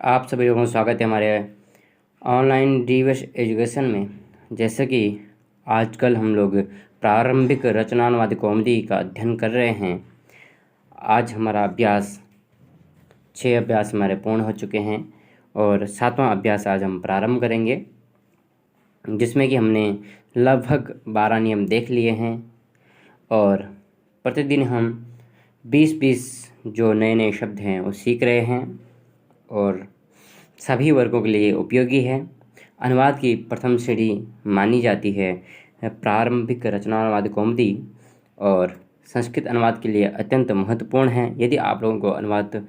आप सभी लोगों का स्वागत है हमारे ऑनलाइन डिवेश एजुकेशन में। जैसे कि आजकल हम लोग प्रारंभिक रचनानुवाद कॉमेडी का अध्ययन कर रहे हैं। आज हमारा अभ्यास 6 अभ्यास हमारे पूर्ण हो चुके हैं और 7वां अभ्यास आज हम प्रारंभ करेंगे, जिसमें कि हमने लगभग 12 नियम देख लिए हैं और प्रतिदिन हम 20-20 जो नए नए शब्द हैं वो सीख रहे हैं और सभी वर्गों के लिए उपयोगी है। अनुवाद की प्रथम श्रेणी मानी जाती है प्रारंभिक रचनानुवाद कौमुदी और संस्कृत अनुवाद के लिए अत्यंत महत्वपूर्ण है। यदि आप लोगों को अनुवाद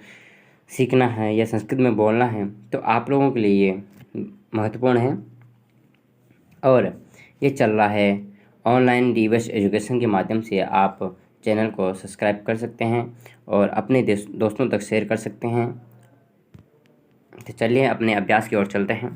सीखना है या संस्कृत में बोलना है तो आप लोगों के लिए ये महत्वपूर्ण है और ये चल रहा है ऑनलाइन डिवेश एजुकेशन के माध्यम से। आप चैनल को सब्सक्राइब कर सकते हैं और अपने दोस्तों तक शेयर कर सकते हैं। तो चलिए अपने अभ्यास की ओर चलते हैं।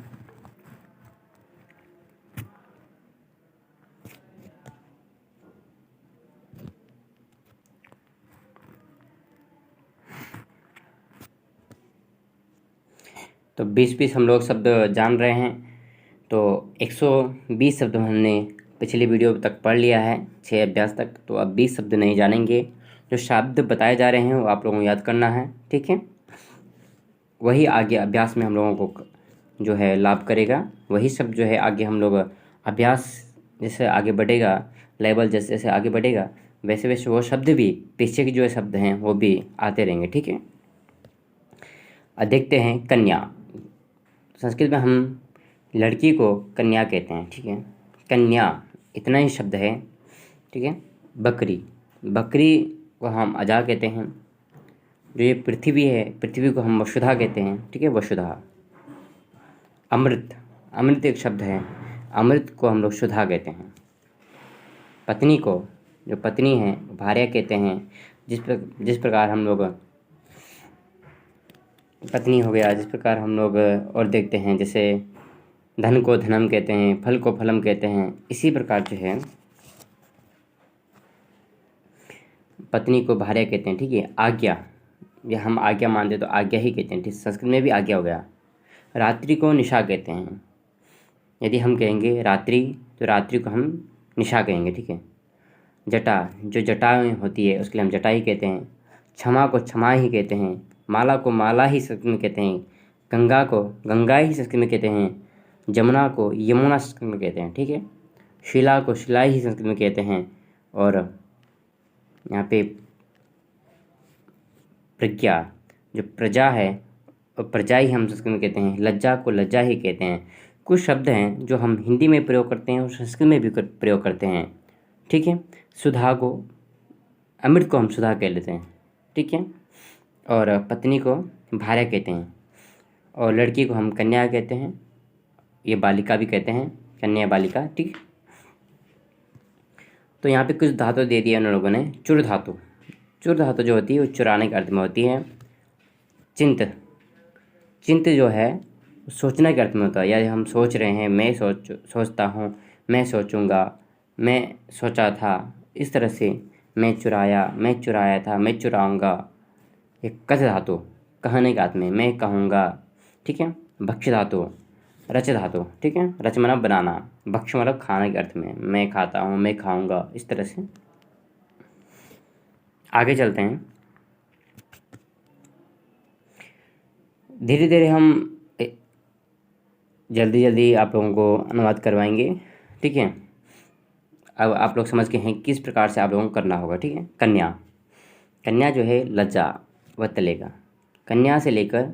तो 20-20 हम लोग शब्द जान रहे हैं। तो 120 शब्द हमने पिछली वीडियो तक पढ़ लिया है, 6 अभ्यास तक। तो अब 20 शब्द नहीं जानेंगे। जो शब्द बताए जा रहे हैं वो आप लोगों को याद करना है, ठीक है। वही आगे अभ्यास में हम लोगों को जो है लाभ करेगा। वही शब्द जो है आगे हम लोग अभ्यास जैसे आगे बढ़ेगा, लेवल जैसे जैसे आगे बढ़ेगा वैसे वैसे वो शब्द भी पीछे के जो शब्द हैं वो भी आते रहेंगे, ठीक है। अब देखते हैं कन्या। संस्कृत में हम लड़की को कन्या कहते हैं, ठीक है। कन्या इतना ही शब्द है, ठीक है। बकरी, बकरी को हम अजा कहते हैं। जो ये पृथ्वी है, पृथ्वी को हम वसुधा कहते हैं, ठीक है, वसुधा। अमृत, अमृत एक शब्द है, अमृत को हम लोग सुधा कहते हैं। पत्नी को, जो पत्नी है, भार्या कहते हैं। जिस प्रकार हम लोग पत्नी हो गया, जिस प्रकार हम लोग और देखते हैं, जैसे धन को धनम कहते हैं, फल को फलम कहते हैं, इसी प्रकार जो है पत्नी को भार्या कहते हैं, ठीक है। आज्ञा, ये हम आज्ञा मानते तो आज्ञा ही कहते हैं, ठीक। संस्कृत में भी आज्ञा हो गया। रात्रि को निशा कहते हैं। यदि हम कहेंगे रात्रि तो रात्रि को हम निशा कहेंगे, ठीक है। जटा, जो जटा होती है उसके लिए हम जटा ही कहते हैं। क्षमा को क्षमा ही कहते हैं। माला को माला ही संस्कृत में कहते हैं। गंगा को गंगा ही संस्कृत में कहते हैं। जमुना को यमुना संस्कृत में कहते हैं, ठीक है। शिला को शिला ही संस्कृत में कहते हैं। और यहाँ पे प्रज्ञा, जो प्रजा है और प्रजा ही हम संस्कृत में कहते हैं। लज्जा को लज्जा ही कहते हैं। कुछ शब्द हैं जो हम हिंदी में प्रयोग करते हैं और संस्कृत में भी प्रयोग करते हैं, ठीक है। सुधा को, अमृत को हम सुधा कह लेते हैं, ठीक है। और पत्नी को भार्या कहते हैं और लड़की को हम कन्या कहते हैं। ये बालिका भी कहते हैं, कन्या बालिका, ठीक। तो यहाँ पे कुछ धातु दे दिया उन लोगों ने। चुर धातु, चुर धातु जो होती है वो चुराने के अर्थ में होती है। चिंत, चिंत जो है सोचने के अर्थ में होता है। या हम सोच रहे हैं, मैं सोचता हूँ, मैं सोचूंगा, मैं सोचा था, इस तरह से मैं चुराया, मैं चुराया था, मैं चुराऊंगा। एक कच धातु, कहने के अर्थ में, मैं कहूँगा, ठीक है। भक्ष धातु, रच धातु, ठीक है। रच मतलब बनाना, भक्ष मतलब खाने के अर्थ में, मैं खाता हूँ, मैं खाऊंगा, इस तरह से। आगे चलते हैं। धीरे धीरे हम जल्दी जल्दी आप लोगों को अनुवाद करवाएंगे, ठीक है। अब आप लोग समझ गए हैं किस प्रकार से आप लोगों को करना होगा, ठीक है। कन्या, कन्या जो है लज्जा व तलेगा। कन्या से लेकर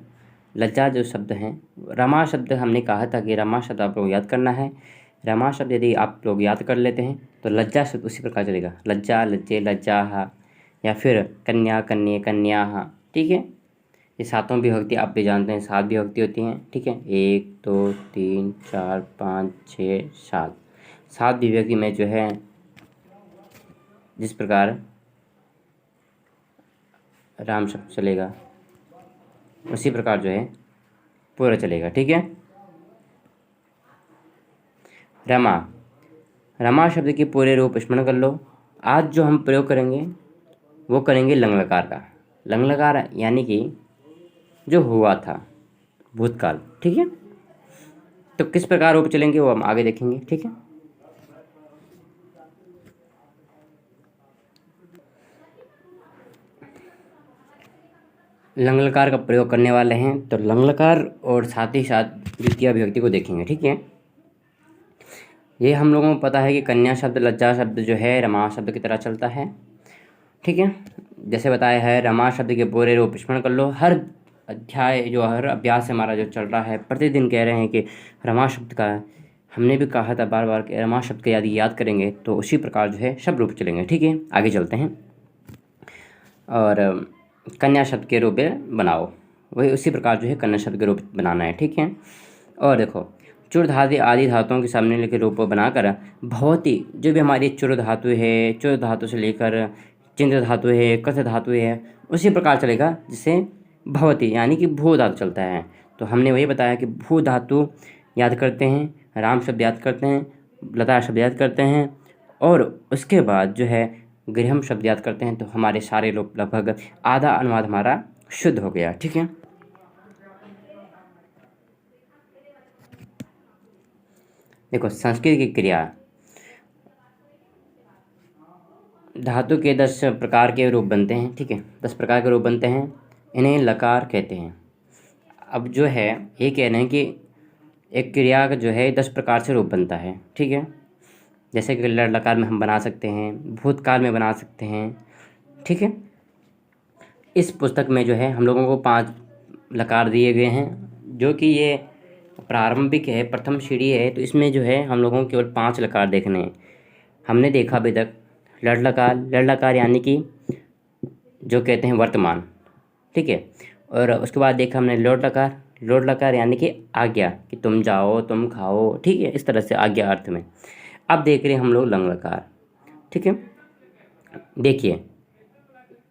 लज्जा जो शब्द हैं। रमा शब्द हमने कहा था कि रमा शब्द आप लोग याद करना है। रमा शब्द यदि आप लोग याद कर लेते हैं तो लज्जा शब्द उसी प्रकार चलेगा। लज्जा, लज्जे, लज्जा, या फिर कन्या, कन्ये, कन्या, ठीक है। ये 7 विभक्ति आप भी जानते हैं, 7 विभक्ति होती हैं, ठीक है। 1 2 3 4 5 6 7, 7 विभक्ति में जो है जिस प्रकार राम शब्द चलेगा उसी प्रकार जो है पूरा चलेगा, ठीक है। रमा, रमा शब्द के पूरे रूप स्मरण कर लो। आज जो हम प्रयोग करेंगे वो करेंगे लंग लकार का। लंग लकार यानी कि जो हुआ था, भूतकाल। ठीक है, तो किस प्रकार रूप चलेंगे वो हम आगे देखेंगे। ठीक है, लंग लकार का प्रयोग करने वाले हैं, तो लंग लकार और साथ ही साथ द्वितीय अभिव्यक्ति को देखेंगे। ठीक है, ये हम लोगों को पता है कि कन्या शब्द लज्जा शब्द जो है रमा शब्द की तरह चलता है। ठीक है, जैसे बताया है रमा शब्द के पूरे रूप स्मरण कर लो। हर अध्याय जो हर अभ्यास हमारा जो चल रहा है, प्रतिदिन कह रहे हैं कि रमा शब्द का, हमने भी कहा था बार बार कि रमा शब्द का यदि याद करेंगे तो उसी प्रकार जो है शब्द रूप चलेंगे। ठीक है, आगे चलते हैं और कन्या शब्द के रूप में बनाओ, वही उसी प्रकार जो है कन्या शब्द के रूप बनाना है। ठीक है, और देखो चुर धातु आदि धातुओं के सामने के रूप बनाकर भवती, जो भी हमारी चुर धातु है, चुर धातु से लेकर चिंद्र धातु है, कथ धातु है, उसी प्रकार चलेगा जिससे भवती यानी कि भू धातु चलता है। तो हमने वही बताया कि भू धातु याद करते हैं, राम शब्द याद करते हैं, लता शब्द याद करते हैं, और उसके बाद जो है गृहम शब्द याद करते हैं, तो हमारे सारे लोग लगभग आधा अनुवाद हमारा शुद्ध हो गया। ठीक है, देखो संस्कृत की क्रिया, धातु के 10 प्रकार के रूप बनते हैं। ठीक है, 10 प्रकार के रूप बनते हैं, इन्हें लकार कहते हैं। अब जो है ये कह रहे हैं कि एक क्रिया का जो है 10 प्रकार से रूप बनता है। ठीक है, जैसे कि लड़ लकार में हम बना सकते हैं, भूतकाल में बना सकते हैं। ठीक है, इस पुस्तक में जो है हम लोगों को 5 लकार दिए गए हैं, जो कि ये प्रारंभिक है, प्रथम सीढ़ी है, तो इसमें जो है हम लोगों को केवल 5 लकार देखने हैं। हमने देखा अभी तक लड़ लकार यानी कि जो कहते हैं वर्तमान। ठीक है, और उसके बाद देखा हमने लोट लकार यानी कि आज्ञा, कि तुम जाओ तुम खाओ। ठीक है, इस तरह से आज्ञा अर्थ में। अब देख रहे हैं हम लोग लंग लकार। ठीक है, देखिए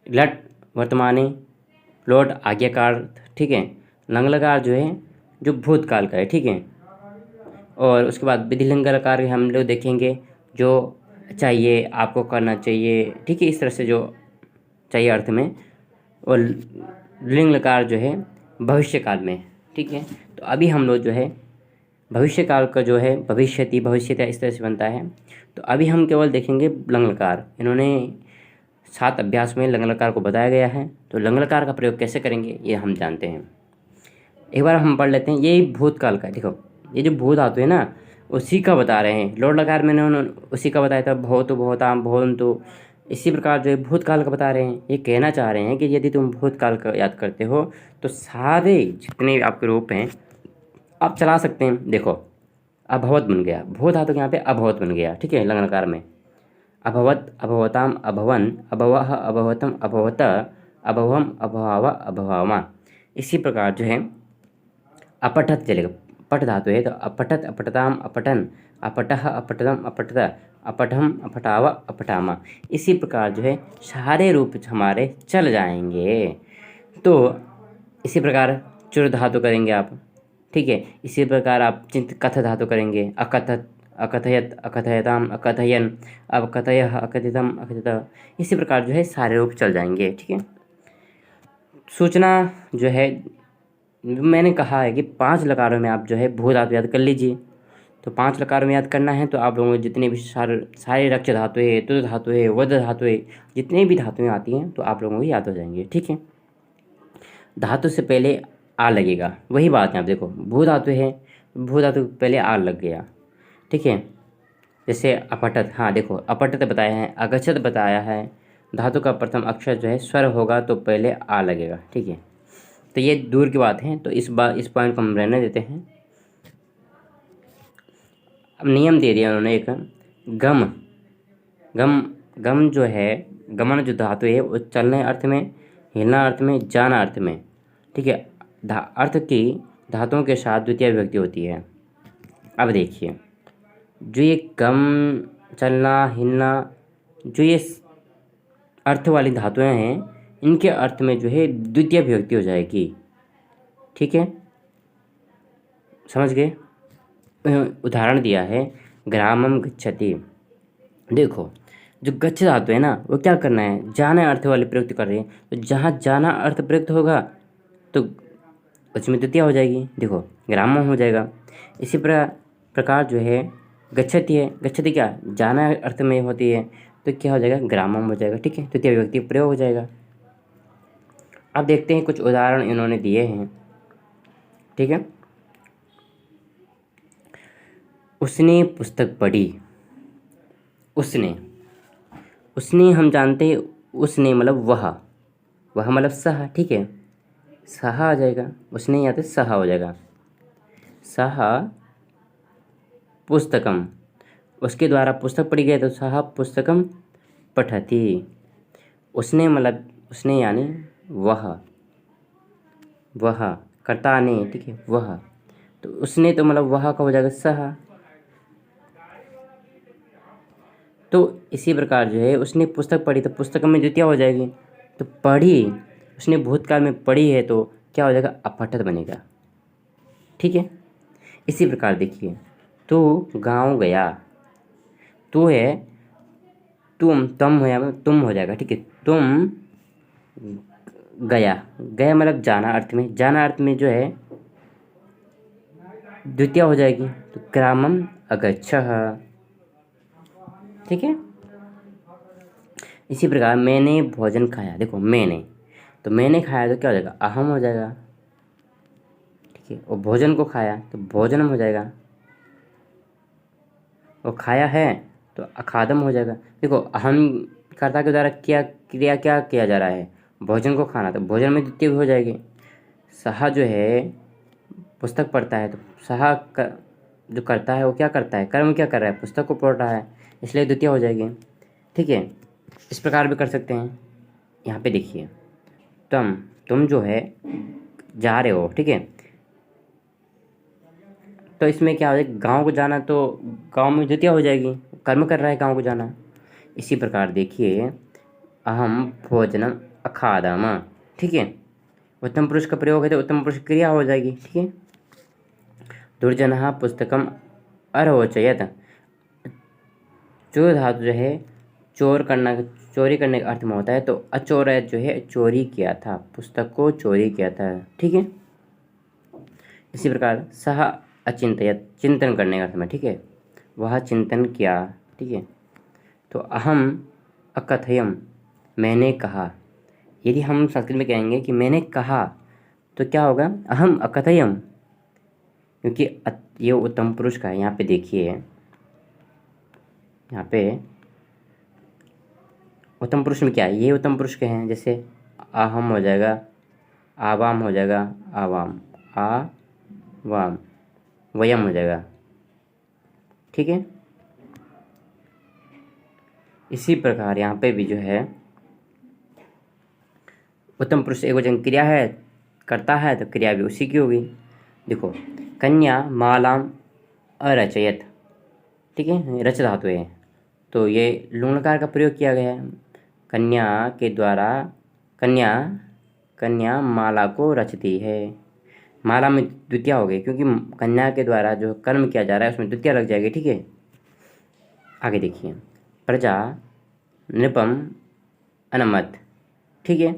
लट वर्तमानी, लोट आज्ञाकार। ठीक है, लंग लकार जो है जो भूतकाल का है। ठीक है, और उसके बाद विधिलिंग लकार हम लोग देखेंगे जो चाहिए, आपको करना चाहिए। ठीक है, इस तरह से जो चाहिए अर्थ में, और लिंग लकार जो है भविष्य काल में। ठीक है, तो अभी हम लोग जो है भविष्य काल का जो है भविष्यति भविष्यता इस तरह से बनता है। तो अभी हम केवल देखेंगे लंग लकार। इन्होंने 7 अभ्यास में लंग लकार को बताया गया है, तो लंग लकार का प्रयोग कैसे करेंगे ये हम जानते हैं। एक बार हम पढ़ लेते हैं, ये भूतकाल का। देखो ये जो भूत धातु है ना, उसी का बता रहे हैं। लोट लकार मैंने उन्होंने उसी का बताया था, भवतु भवताम भवन्तु। इसी प्रकार जो है भूतकाल का बता रहे हैं। ये कहना चाह रहे हैं कि यदि तुम भूतकाल का याद करते हो तो सारे जितने आपके रूप हैं आप चला सकते हैं। देखो अभवत बन गया, भूत धातु के यहाँ पे अभवत बन गया। ठीक है, लंग लकार में अभवत अभवताम अभवन अभवः अभवतम अभवत अभवम अभवाव अभवामा। इसी प्रकार जो है अपठत चलेगा, पठ धातु है तो अपठत अपठताम अपठन अपठः अपठतम अपठत अपठम अपठाव अपठामा। इसी प्रकार जो है सारे रूप हमारे चल जाएंगे। तो इसी प्रकार चुर धातु करेंगे आप। ठीक है, इसी प्रकार आप चिंत कथ धातु करेंगे, अकथत अकथयत अकथयताम अकथयन अकथयः अकथितम अकथित। इसी प्रकार जो है सारे रूप चल जाएंगे। ठीक है, सूचना जो है मैंने कहा है कि 5 लकारों में आप जो है भू धातु याद कर लीजिए। तो 5 लकारों में याद करना है तो आप लोगों को जितने भी सारे रक्ष धातु है, तुद धातु है, वध धातु है, जितनी भी धातुएं आती हैं तो आप लोगों को याद हो जाएंगे। ठीक है, धातु से पहले आ लगेगा, वही बात है। आप देखो भू धातु है, भू धातु पहले आ लग गया। ठीक है, जैसे अपठत, हाँ देखो अपठत बताया है, अगच्छत बताया है। धातु का प्रथम अक्षर जो है स्वर होगा तो पहले आ लगेगा। ठीक है, तो ये दूर की बात है, तो इस पॉइंट को हम रहने देते हैं। अब नियम दे दिया उन्होंने एक, गम गम गम जो है, गमन जो धातु है वो चलने अर्थ में, हिलना अर्थ में, जाना अर्थ में। ठीक है, अर्थ की धातुओं के साथ द्वितीय विभक्ति होती है। अब देखिए जो ये गम, चलना, हिलना, जो ये अर्थ वाली धातुएं हैं, इनके अर्थ में जो है द्वितीय विभक्ति हो जाएगी। ठीक है, समझ गए। उदाहरण दिया है ग्रामम गच्छति। देखो जो गच्छ धातु है ना, वो क्या करना है, जाना अर्थ वाली प्रयुक्त कर रही है। तो जहाँ जाना अर्थ प्रयुक्त होगा तो उसमें द्वितीय हो जाएगी, देखो ग्रामम हो जाएगा। इसी प्रकार जो है गच्छति है, गच्छति क्या जाना अर्थ में होती है, तो क्या हो जाएगा ग्रामम हो जाएगा, ठीक है, द्वितीय विभक्ति प्रयोग हो जाएगा। अब देखते हैं कुछ उदाहरण इन्होंने दिए हैं, ठीक है। उसने पुस्तक पढ़ी, उसने हम जानते हैं, उसने मतलब वह मतलब सह, ठीक है, सह आ जाएगा, उसने यहाँ पे सह हो जाएगा। सह पुस्तकम, उसके द्वारा पुस्तक पढ़ी गई तो सह पुस्तकम पठति। उसने मतलब उसने यानी वह कर्ता ने, ठीक है, वह, तो उसने तो मतलब वह का हो जाएगा सह। तो इसी प्रकार जो है उसने पुस्तक पढ़ी तो पुस्तक में द्वितीय हो जाएगी। तो पढ़ी, उसने भूतकाल में पढ़ी है तो क्या हो जाएगा अपठित बनेगा, ठीक है। इसी प्रकार देखिए, तू गांव गया, तू है तुम हो या तुम हो जाएगा, ठीक है। तुम गया मतलब जाना अर्थ में जो है द्वितीय हो जाएगी, तो ग्रामम अगच्छः, ठीक है। इसी प्रकार मैंने भोजन खाया, देखो मैंने खाया तो क्या हो जाएगा अहम हो जाएगा, ठीक है। और भोजन को खाया तो भोजनम हो जाएगा, और खाया है तो अखादम हो जाएगा। देखो अहम कर्ता के द्वारा क्या किया जा रहा है, भोजन को खाना, तो भोजन में द्वितीय हो जाएगी। सहा जो है पुस्तक पढ़ता है तो सहा जो करता है वो क्या करता है, कर्म क्या कर रहा है, पुस्तक को पढ़ रहा है, इसलिए द्वितीय हो जाएगी, ठीक है। इस प्रकार भी कर सकते हैं। यहाँ पे देखिए, तुम जो है जा रहे हो, ठीक है, तो इसमें क्या हो जाएगा गाँव को जाना, तो गाँव में द्वितीय हो जाएगी, कर्म कर रहा है गाँव को जाना। इसी प्रकार देखिए अहम भोजनम अखादम, ठीक है, उत्तम पुरुष का प्रयोग है तो उत्तम पुरुष क्रिया हो जाएगी, ठीक है। दुर्जनः पुस्तकम अरोचयत, चोर धातु जो है चोरी करने का अर्थ में होता है, तो अचोरयत जो है चोरी किया था, पुस्तक को चोरी किया था, ठीक है। इसी प्रकार सह अचिंतयत, चिंतन करने का अर्थ में, ठीक है, वह चिंतन किया, ठीक है। तो अहम अकथयम, मैंने कहा। यदि हम संस्कृत में कहेंगे कि मैंने कहा तो क्या होगा अहम अकथयम, क्योंकि ये उत्तम पुरुष का है। यहाँ पे देखिए, यहाँ पे उत्तम पुरुष में क्या है, ये उत्तम पुरुष के हैं, जैसे अहम हो जाएगा, आवाम हो जाएगा, आवाम, आवाम, वयम हो जाएगा, ठीक है। इसी प्रकार यहाँ पे भी जो है उत्तम पुरुष एकवचन क्रिया है, करता है तो क्रिया भी उसी की होगी। देखो कन्या मालाम अरचयत, ठीक है, रच धातु है, तो ये लुणकार का प्रयोग किया गया है। कन्या के द्वारा कन्या माला को रचती है, माला में द्वितीय हो गई, क्योंकि कन्या के द्वारा जो कर्म किया जा रहा है उसमें द्वितीय लग जाएगी, ठीक है। आगे देखिए, प्रजा नृपम अनमत, ठीक है,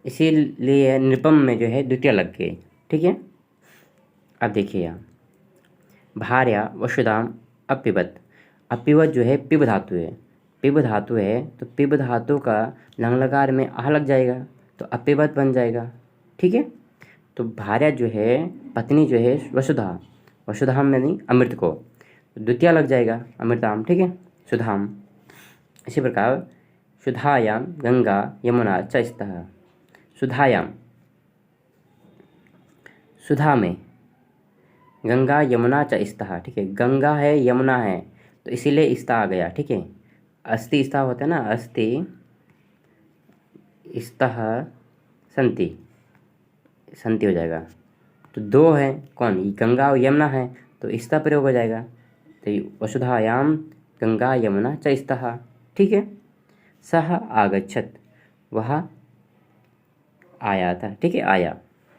इसीलिए नृपम में जो है द्वितीय लग गई, ठीक है। अब देखिए यहाँ भार्या वसुधाम अपिबत, अपिबत जो है पिब धातु है, तो पिब धातु का लंग लकार में आह लग जाएगा तो अपिबत बन जाएगा, ठीक है। तो भार्या जो है पत्नी जो है वसुधाम यानी अमृत को, तो द्वितीय लग जाएगा अमृताम, ठीक है, सुधाम। इसी प्रकार सुधायाम गंगा यमुना च स्तः, सुधायाम सुधा में गंगा यमुना च स्तः, ठीक है, गंगा है यमुना है तो इसीलिए स्था आ गया, ठीक है। अस्ति स्था होता है ना, अस्ति स्तः संति हो जाएगा, तो दो है कौन, गंगा और यमुना है तो स्था प्रयोग हो जाएगा, तो वसुधायाम गंगा यमुना च स्तः, ठीक है। सह आगच्छत, वह आया था, ठीक है, आया,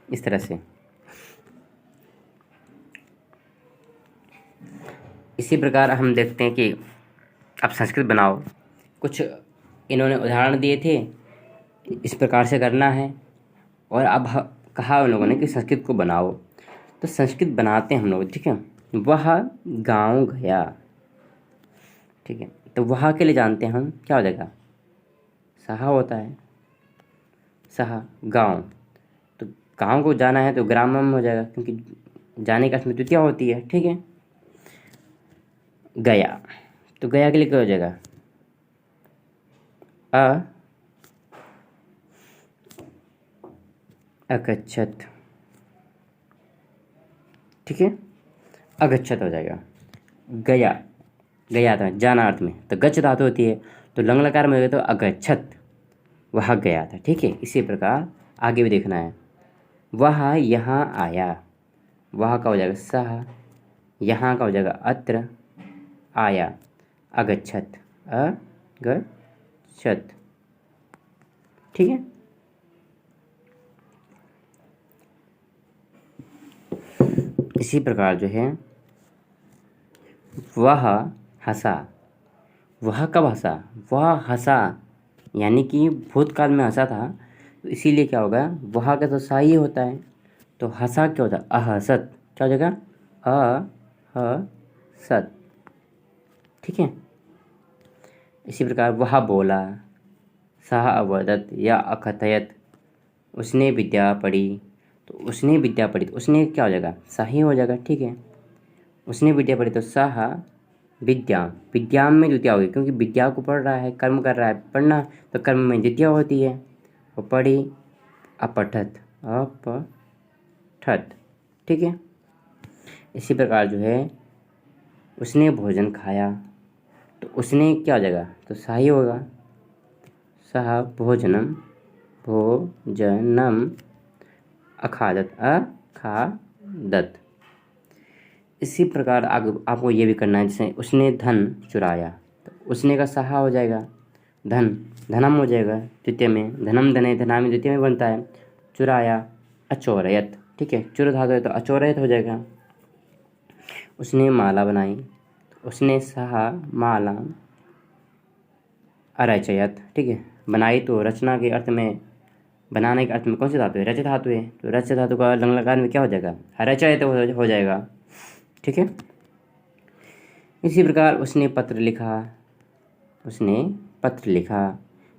इस तरह से। इसी प्रकार हम देखते हैं कि अब संस्कृत बनाओ, कुछ इन्होंने उदाहरण दिए थे, इस प्रकार से करना है। और अब कहा उन लोगों ने कि संस्कृत को बनाओ, तो संस्कृत बनाते हैं हम लोग, ठीक है। वह गाँव गया, ठीक है। तो वह के लिए जानते हैं हम क्या हो जाएगा, सहा होता है, सहा गाँव। तो गाँव को जाना है तो ग्रामम हो जाएगा, क्योंकि जाने का अर्थ में द्वितीया होती है, ठीक है। गया, तो गया के लिए क्या हो जाएगा, अगच्छत, ठीक है, अगच्छत हो जाएगा। गया, गया था जाना अर्थ में, तो गच्छ धातु होती है, तो लंग लकार में हो गया तो अगच्छत, वह गया था, ठीक है। इसी प्रकार आगे भी देखना है, वह यहाँ आया, वह का हो जाएगा सह, यहाँ का हो जाएगा अत्र, आया अगच्छत, अगच्छत, ठीक है। इसी प्रकार जो है वह हंसा, वह कब हंसा, वह हंसा यानी कि भूतकाल में हंसा था, तो इसीलिए क्या होगा, वह का तो सा ही होता है, तो हंसा क्या होता है, अहसत, क्या हो जाएगा, अहसत, ठीक है। इसी प्रकार वह बोला, सह अवदत या अकथयत, उसने विद्या पढ़ी, तो उसने विद्या पढ़ी, तो उसने क्या हो जाएगा, सही हो जाएगा, ठीक है। उसने विद्या पढ़ी तो सह विद्या, विद्या में द्वितीया होगी, क्योंकि विद्या को पढ़ रहा है, कर्म कर रहा है, पढ़ना, तो कर्म में द्वितीया होती है। वो पढ़ी, अपठत, अपठत, ठीक है। इसी प्रकार जो है उसने भोजन खाया, तो उसने क्या हो जाएगा, तो सही होगा, सह भोजनम, भोजनम अखादत, अखादत। इसी प्रकार आपको ये भी करना है, जैसे उसने धन चुराया, तो उसने का सहा हो जाएगा, धन, धनम हो जाएगा द्वितीय में, धनम धने धनामी द्वितीय में बनता है। चुराया अचोरयत, ठीक है, चुर धातु है तो अचोरयत हो जाएगा। उसने माला बनाई, तो उसने सहा माला अरचयत, ठीक है। बनाई तो रचना के अर्थ में, बनाने के अर्थ में कौन सी धातु है, रच धातु है, तो रच धातु का लंग लकार में क्या हो जाएगा, हरचयत हो जाएगा, ठीक है। इसी प्रकार उसने पत्र लिखा, उसने पत्र लिखा,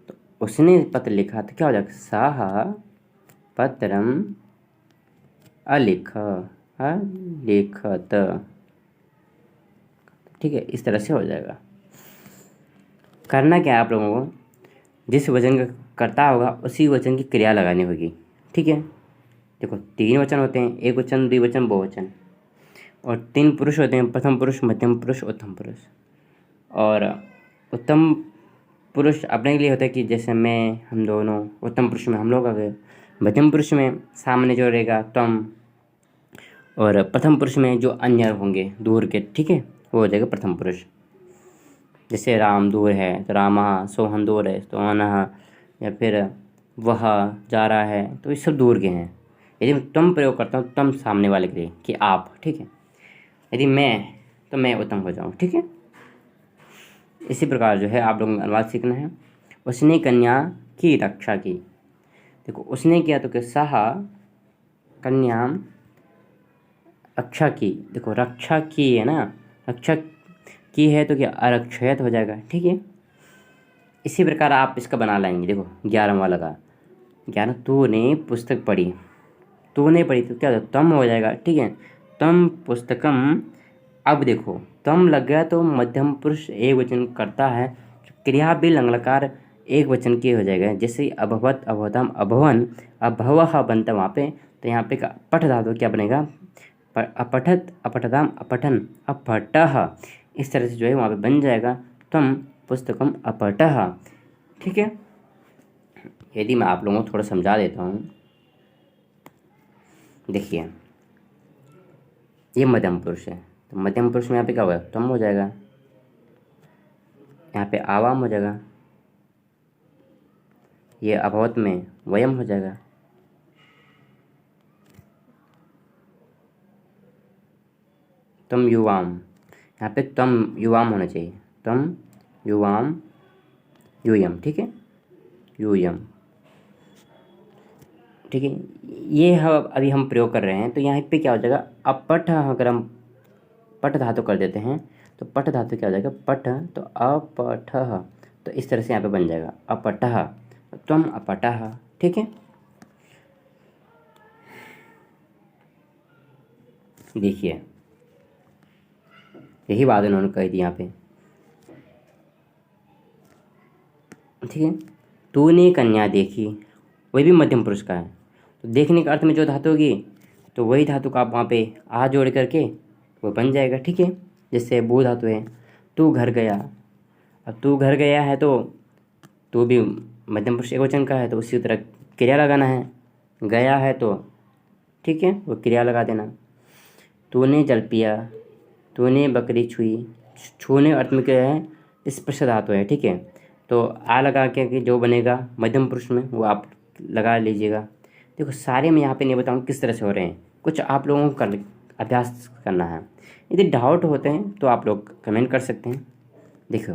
तो उसने पत्र लिखा तो क्या हो जाएगा, साहा पत्रम अलिख, अलिखत, ठीक है। इस तरह से हो जाएगा। करना क्या है आप लोगों को, जिस वचन का कर्ता होगा उसी वचन की क्रिया लगानी होगी, ठीक है। देखो 3 वचन होते हैं, एक वचन, द्विवचन, बहुवचन, और 3 पुरुष होते हैं, प्रथम पुरुष, मध्यम पुरुष, उत्तम पुरुष। और उत्तम पुरुष अपने के लिए होता है कि जैसे मैं, हम दोनों, उत्तम पुरुष में हम लोग आ गए। मध्यम पुरुष में सामने जो रहेगा तम, और प्रथम पुरुष में जो अन्य होंगे दूर के, ठीक है, वो हो जाएगा प्रथम पुरुष। जैसे राम दूर है तो रामः, सोहन दूर है तो अनः, या फिर वह जा रहा है, तो ये सब दूर के हैं। यदि मैं तुम प्रयोग करता हूँ तम सामने वाले के लिए कि आप, ठीक है। यदि मैं, तो मैं उत्तम हो जाऊँ, ठीक है। इसी प्रकार जो है आप लोगों को अनुवाद सीखना है। उसने कन्या की रक्षा की, देखो उसने किया तो क्या, सहा कन्याम रक्षा की, देखो रक्षा की है ना, रक्षा की है तो क्या अरक्षयत हो जाएगा, ठीक है। इसी प्रकार आप इसका बना लाएंगे। देखो 11वां लगा, 11, तूने पुस्तक पढ़ी, तूने पढ़ी तो क्या तम हो जाएगा, ठीक है, तम पुस्तकम। अब देखो तम लग गया तो मध्यम पुरुष एक वचन करता है, क्रिया भी लंगलकार एक वचन की हो जाएगा। जैसे अभवत, अभवतम, अभवन, अभवः बनता वहाँ पे, तो यहाँ पे का पठ धातु क्या बनेगा, अपठत, अपठताम, अपठन, अपठः, इस तरह से जो है वहाँ पे बन जाएगा तम पुस्तकम अपठः, ठीक है। यदि मैं आप लोगों को थोड़ा समझा देता हूँ, देखिए ये मध्यम पुरुष है, तो मध्यम पुरुष में यहाँ पे क्या होगा, तम हो जाएगा, यहाँ पे आवाम हो जाएगा, ये अभवत में वयम हो जाएगा, तम युवाम, यहाँ पे तम युवाम होना चाहिए, तम युवाम यूयम, ठीक है, यूयम। ठीक है, ये अभी हम प्रयोग कर रहे हैं। तो यहाँ पे क्या हो जाएगा, अपठ, अगर हम पठ धातु कर देते हैं तो पठ धातु क्या हो जाएगा, पठ, तो अपठ, तो इस तरह से यहाँ पे बन जाएगा अपठः, त्वम अपठः। ठीक है, देखिए यही बात उन्होंने कही थी यहाँ पे। ठीक है, तूने कन्या देखी, वही भी मध्यम पुरुष का है। तो देखने के अर्थ में जो धातु होगी तो वही धातु का आप वहाँ पे आ जोड़ करके वो बन जाएगा। ठीक है, जैसे भू धातु है, तू घर गया। अब तू घर गया है तो तू भी मध्यम पुरुष एकवचन का है, तो उसी तरह क्रिया लगाना है। गया है तो ठीक है, वो क्रिया लगा देना। तूने जल पिया, तूने बकरी छुई। छूने अर्थ में क्या है, स्पर्श धातु है। ठीक है, तो आ लगा के कि जो बनेगा मध्यम पुरुष में वो आप लगा लीजिएगा। देखो सारे मैं यहाँ पे नहीं बताऊँ किस तरह से हो रहे हैं, कुछ आप लोगों को कर अभ्यास करना है। यदि डाउट होते हैं तो आप लोग कमेंट कर सकते हैं। देखो,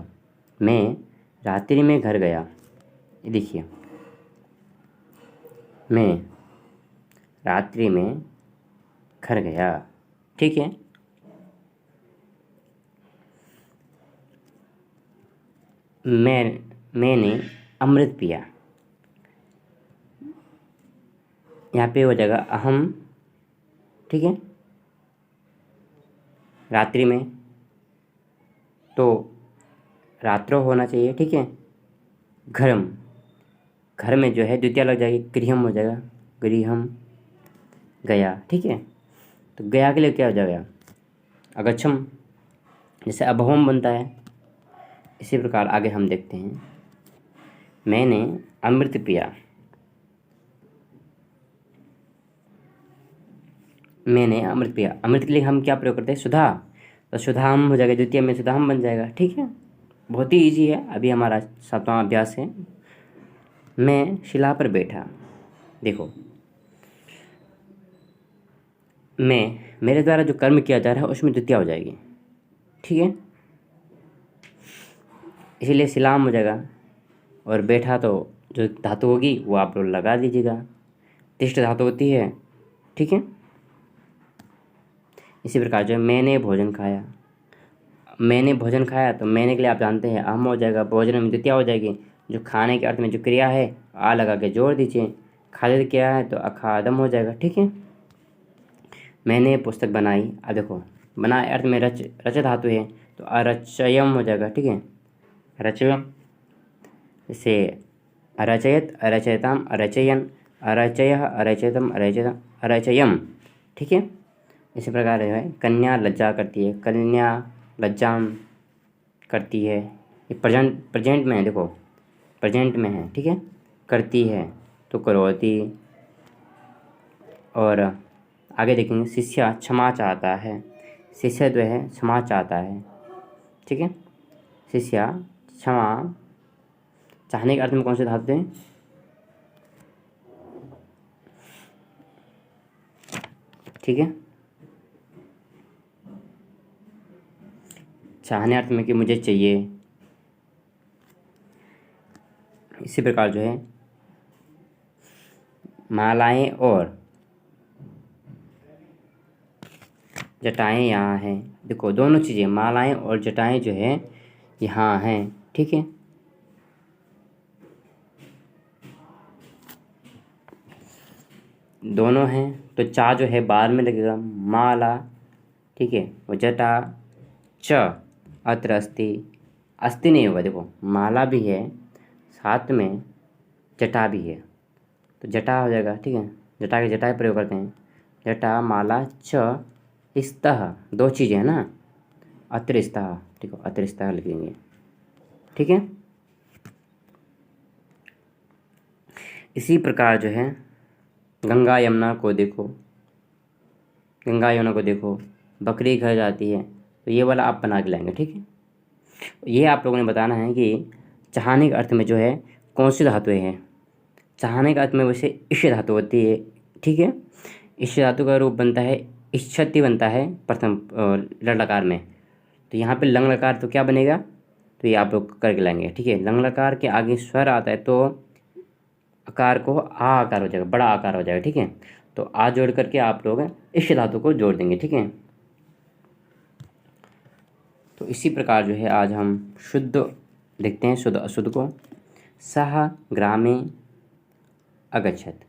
मैं रात्रि में घर गया, ये देखिए, मैं रात्रि में घर गया। ठीक है, मैंने अमृत पिया, यहाँ पे हो जाएगा अहम। ठीक है, रात्रि में तो रात्रो होना चाहिए। ठीक है, घरम, घर में जो है द्वितीय लग जाएगी, गृहम हो जाएगा, गृहम गया। ठीक है, तो गया के लिए क्या हो जाएगा, अगच्छम, जैसे अभवम बनता है। इसी प्रकार आगे हम देखते हैं, मैंने अमृत पिया, मैंने अमृत पिया। अमृत के लिए हम क्या प्रयोग करते हैं, सुधा, तो सुधाम हो जाएगा, द्वितीय में सुधाम बन जाएगा। ठीक है, बहुत ही इजी है। अभी हमारा 7वां अभ्यास है। मैं शिला पर बैठा, देखो मैं, मेरे द्वारा जो कर्म किया जा रहा है उसमें द्वितीय हो जाएगी। ठीक है, इसीलिए शिलाम हो जाएगा, और बैठा तो जो धातु होगी वो आप लोग लगा दीजिएगा, तिष्ठ धातु होती है। ठीक है, इसी प्रकार जो मैंने भोजन खाया, मैंने भोजन खाया, तो मैंने के लिए आप जानते हैं अहम हो जाएगा, भोजन में द्वितीय हो जाएगी। जो खाने के अर्थ में जो क्रिया है आ लगा के जोड़ दीजिए, खालिद किया है तो अखादम हो जाएगा। ठीक है, मैंने पुस्तक बनाई, अब देखो बनाए अर्थ में रच, रच धातु है तो अरचयम हो जाएगा। ठीक है, रचयम, जैसे अरचयत, अरचयताम, अरचयन, अरचयः, अरचयतम, अरचयतम, अरचयम। ठीक है, इसी प्रकार जो है कन्या लज्जा करती है, कन्या लज्जाम करती है। ये प्रेजेंट में है, देखो प्रेजेंट में है। ठीक है, करती है तो करोती। और आगे देखेंगे, शिष्य क्षमा चाहता है, शिष्य जो है क्षमा चाहता है। ठीक है, शिष्य क्षमा चाहने के अर्थ में कौन से धातु हैं, ठीक है, चाहने अर्थ में कि मुझे चाहिए। इसी प्रकार जो है मालाएं और जटाएं यहाँ हैं, देखो दोनों चीज़ें मालाएं और जटाएं जो है यहाँ हैं। ठीक है, दोनों हैं, तो चा जो है बाद में लगेगा, माला। ठीक है, वो जटा च अत्र अस्ति, अस्ति नहीं होगा, देखो माला भी है साथ में जटा भी है, तो जटा हो जाएगा। ठीक है, जटा के जटा प्रयोग करते हैं, जटा माला च स्तः, दो चीज़ें हैं ना, अत्र स्तः। ठीक है, अत्र स्तः लिखेंगे। ठीक है, इसी प्रकार जो है गंगा यमुना को देखो, गंगा यमुना को देखो, बकरी घर जाती है, तो ये वाला आप बना के लाएंगे। ठीक है, ये आप लोगों ने बताना है कि चाहने के अर्थ में जो है कौन सी धातुएं हैं। चाहने के अर्थ में वैसे इष्ट धातु होती है। ठीक है, इष्ट धातु का रूप बनता है, इच्छति बनता है प्रथम लड़ लकार में, तो यहाँ पे लंग लकार तो क्या बनेगा, तो ये आप लोग करके लाएंगे। ठीक है, लंग लकार के आगे स्वर आता है तो आकार को आ आकार हो जाएगा, बड़ा आकार हो जाएगा। ठीक है, तो आ जोड़ करके आप लोग इस धातु को जोड़ देंगे। ठीक है, तो इसी प्रकार जो है आज हम शुद्ध देखते हैं, शुद्ध अशुद्ध को। सह ग्रामे अगच्छत,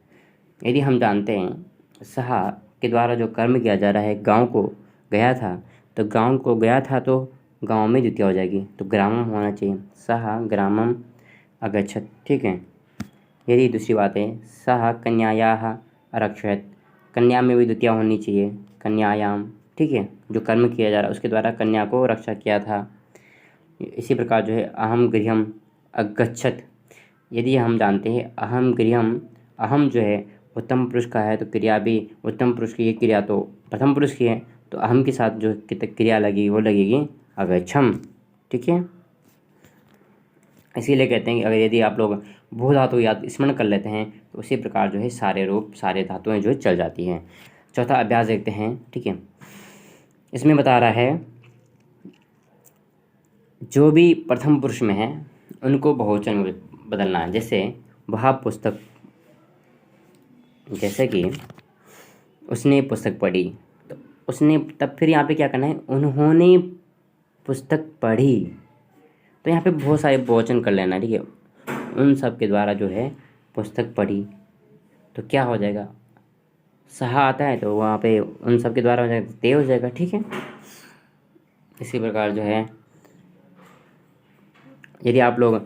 यदि हम जानते हैं सह के द्वारा जो कर्म किया जा रहा है, गांव को गया था, तो गांव को गया था तो गांव में द्वितीय हो जाएगी, तो ग्रामम होना चाहिए, सह ग्रामम अगच्छत। ठीक है, यदि दूसरी बात है सह कन्यायाः अरक्षयत, कन्या में भी द्वितीय होनी चाहिए, कन्यायाम। ठीक है, जो कर्म किया जा रहा है उसके द्वारा कन्या को रक्षा किया था। इसी प्रकार जो है अहम गृहम अगच्छत, यदि हम जानते हैं अहम गृहम, अहम जो है उत्तम पुरुष का है, तो क्रिया भी उत्तम पुरुष की, ये क्रिया तो प्रथम पुरुष की है, तो अहम के साथ जो क्रिया लगी वो लगेगी अगच्छम। ठीक है, इसीलिए कहते हैं कि अगर यदि आप लोग भू धातु याद स्मरण कर लेते हैं तो उसी प्रकार जो है सारे रूप सारे धातुएं जो है चल जाती हैं। चौथा अभ्यास देखते हैं। ठीक है, इसमें बता रहा है जो भी प्रथम पुरुष में है उनको बहुवचन में बदलना है। जैसे वह पुस्तक, जैसे कि उसने पुस्तक पढ़ी, तो उसने, तब फिर यहाँ पे क्या करना है, उन्होंने पुस्तक पढ़ी, तो यहाँ पे बहुत सारे बहुवचन कर लेना है। ठीक है, उन सब के द्वारा जो है पुस्तक पढ़ी, तो क्या हो जाएगा, सहा आता है तो वहाँ पे उन सब के द्वारा हो जाएगा, ते हो जाएगा। ठीक है, इसी प्रकार जो है यदि आप लोग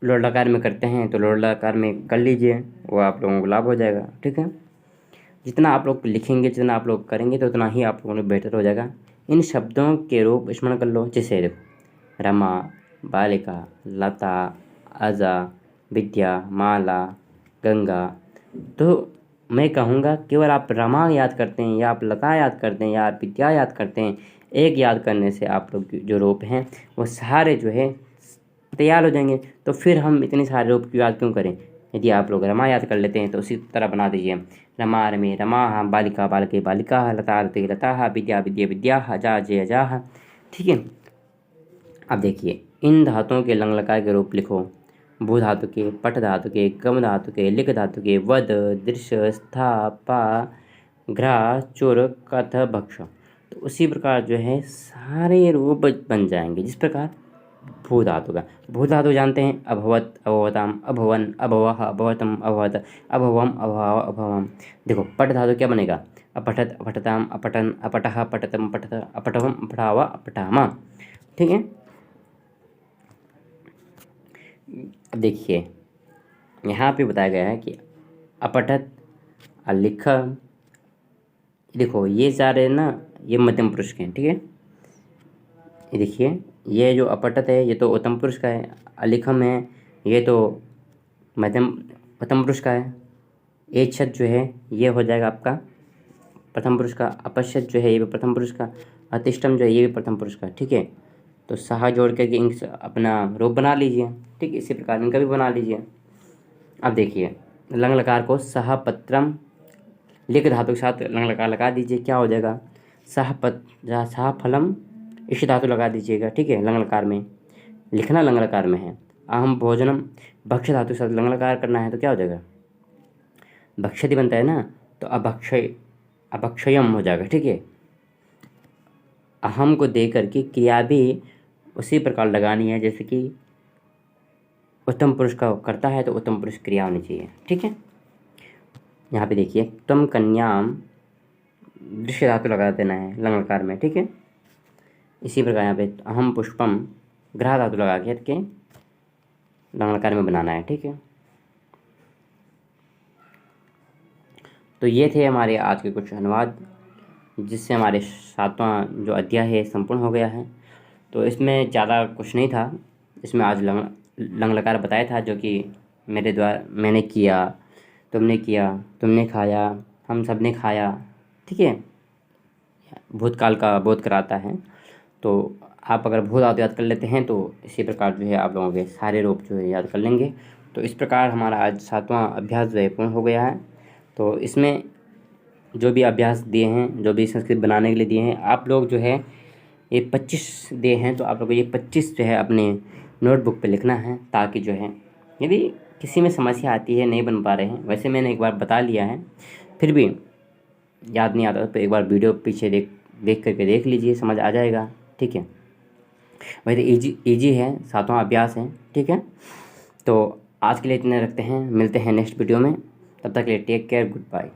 लोड लकार में करते हैं तो लोड लकार में कर लीजिए, वो आप लोगों को लाभ हो जाएगा। ठीक है, जितना आप लोग लिखेंगे, जितना आप लोग करेंगे तो उतना ही आप लोगों को बेहतर हो जाएगा। इन शब्दों के रूप स्मरण कर लो, जैसे देखो रमा, बालिका, लता, अजा, विद्या, माला, गंगा। तो मैं कहूँगा केवल आप रमा याद करते हैं या आप लता याद करते हैं या आप विद्या याद करते हैं, एक याद करने से आप लोग जो रूप हैं वो सारे जो है तैयार हो जाएंगे। तो फिर हम इतने सारे रूप की याद क्यों करें। यदि आप लोग रमा याद कर लेते हैं तो उसी तरह बना दीजिए, रमा रमे रमाः, बालिका बालके बालिकाः, लता लते लताः, विद्या विद्ये विद्याः, अजा अजे अजाः। ठीक है, अब देखिए इन धातुओं के लंग लकार के रूप लिखो, भू धातु के, पठ धातु के, गम धातु के, लिख धातु के, वद, दृश्य, स्था, पा, घ्रा, चुर, कथ, भक्ष। तो उसी प्रकार जो है सारे रूप बन जाएंगे। जिस प्रकार भू धातु का, भू धातु जानते हैं अभवत, अभवताम, अभवन, अभवः, अभवतम, अभवत, अभवम, अभाव, अभवम। देखो पठ धातु क्या बनेगा, अपठत, अपठताम, अपठन, अपठः, पठतम, पठत, अपठवम, अपठाव, अपठामा। ठीक है, अब देखिए यहाँ पे बताया गया है कि अपठत, अलिख, देखो ये सारे ना ये मध्यम पुरुष के हैं। ठीक है, ये देखिए ये जो अपठत है ये तो उत्तम पुरुष का है, अलिखम है ये तो मध्यम प्रथम पुरुष का है, एच्छत जो है ये हो जाएगा आपका प्रथम पुरुष का, अपश्यत जो है ये भी प्रथम पुरुष का, अतिष्ठम जो है ये भी प्रथम पुरुष का। ठीक है, तो सहा जोड़ करके इंक अपना रूप बना लीजिए। ठीक, इसी प्रकार इनका भी बना लीजिए। अब देखिए लंग लकार को सह पत्रम, लिख धातु के साथ लंग लकार लगा दीजिए, क्या हो जाएगा, सह फलम, इस धातु लगा दीजिएगा। ठीक है, लंग लकार में लिखना लंग लकार में है। अहम भोजनम, भक्ष धातु के साथ लंग लकार करना है तो क्या हो जाएगा, भक्षति बनता है ना, तो अभक्षयम हो जाएगा। ठीक है, अहम को दे करके क्रिया भी उसी प्रकार लगानी है जैसे कि उत्तम पुरुष का करता है तो उत्तम पुरुष क्रिया होनी चाहिए। ठीक है, यहाँ पे देखिए त्वम कन्याम, दृश्य धातु लगा देना है लंग लकार में। ठीक है, इसी प्रकार यहाँ पे अहम पुष्पम, ग्रह धातु लगा के लंग लकार में बनाना है। ठीक है, तो ये थे हमारे आज के कुछ अनुवाद, जिससे हमारे 7वां जो अध्याय है संपूर्ण हो गया है। तो इसमें ज़्यादा कुछ नहीं था, इसमें आज लंग लकार बताया था जो कि मेरे द्वारा मैंने किया, तुमने खाया, हम सब ने खाया। ठीक है, भूतकाल का बोध कराता है। तो आप अगर भू धातु याद कर लेते हैं तो इसी प्रकार जो है आप लोगों के सारे रूप जो है याद कर लेंगे। तो इस प्रकार हमारा आज 7वां अभ्यास जो है पूर्ण हो गया है। तो इसमें जो भी अभ्यास दिए हैं, जो भी संस्कृत बनाने के लिए दिए हैं, आप लोग जो है ये 25 दिए हैं, तो आप लोग को ये 25 जो है अपने नोटबुक पे लिखना है, ताकि जो है यदि किसी में समस्या आती है, नहीं बन पा रहे हैं, वैसे मैंने एक बार बता लिया है, फिर भी याद नहीं आता तो एक बार वीडियो पीछे देख करके देख लीजिए, समझ आ जाएगा। ठीक है, वैसे इजी है, सातों अभ्यास हैं। ठीक है, तो आज के लिए इतने रखते हैं, मिलते हैं नेक्स्ट वीडियो में, तब तक के लिए टेक केयर, गुड बाय।